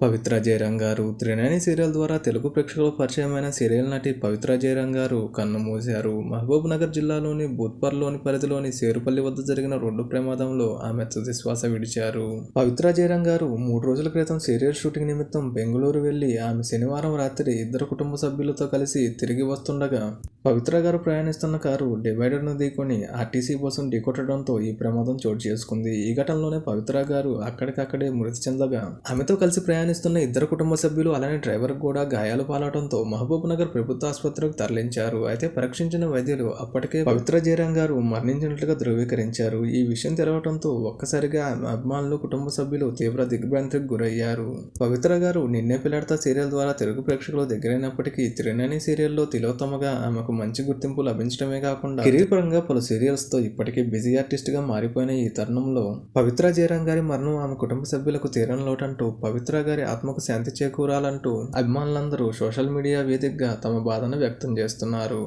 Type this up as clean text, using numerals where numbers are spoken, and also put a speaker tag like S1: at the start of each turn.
S1: పవిత్ర జయరాం గారు త్రినేని సీరియల్ ద్వారా తెలుగు ప్రేక్షకులకు పరిచయమైన సీరియల్ నటి పవిత్ర జయరాం గారు కన్నుమూశారు. మహబూబ్ నగర్ జిల్లాలోని బూత్పర్లోని పరిధిలోని సేరుపల్లి వద్ద జరిగిన రోడ్డు ప్రమాదంలో ఆమె తుదిశ్వాస విడిచారు. పవిత్ర జయరాం గారు 3 రోజుల క్రితం సీరియల్ షూటింగ్ నిమిత్తం బెంగళూరు వెళ్లి ఆమె శనివారం రాత్రి ఇద్దరు కుటుంబ సభ్యులతో కలిసి తిరిగి వస్తుండగా పవిత్ర గారు ప్రయాణిస్తున్న కారు డివైడర్ను ఢీకొని ఆర్టీసీ బస్సును ఢీకొట్టడంతో ఈ ప్రమాదం చోటు చేసుకుంది. ఈ ఘటనలోనే పవిత్ర గారు అక్కడికక్కడే మృతి చెందగా ఆమెతో కలిసి ప్రయాణిస్తున్న ఇద్దరు కుటుంబ సభ్యులు అలానే డ్రైవర్ కూడా గాయాలు పాలవడంతో మహబూబ్ నగర్ ప్రభుత్వ ఆసుపత్రికి తరలించారు. అయితే పరీక్షించిన వైద్యులు అప్పటికే పవిత్ర జయరాం గారు మరణించినట్లుగా ధృవీకరించారు. ఈ విషయం తెలవడంతో ఒక్కసారిగా అభిమానులు కుటుంబ సభ్యులు తీవ్ర దిగ్భ్రాంతికి గురయ్యారు. పవిత్ర గారు నిన్నే పిల్లాడతా సీరియల్ ద్వారా తెలుగు ప్రేక్షకులు దగ్గరైనప్పటికీ త్రినేని సీరియల్లో తిలోత్తమగా ఆమెకు మంచి గుర్తింపు లభించడమే కాకుండా కెరీర్ పరంగా పలు సీరియల్స్ తో ఇప్పటికే బిజీ ఆర్టిస్ట్ గా మారిపోయిన ఈ తరుణంలో పవిత్ర జయరాం గారి మరణం ఆమె కుటుంబ సభ్యులకు తీరని లోటంటూ పవిత్ర గారి ఆత్మకు శాంతి చేకూరాలంటూ అభిమానులందరూ సోషల్ మీడియా వేదికగా తమ బాధను వ్యక్తం చేస్తున్నారు.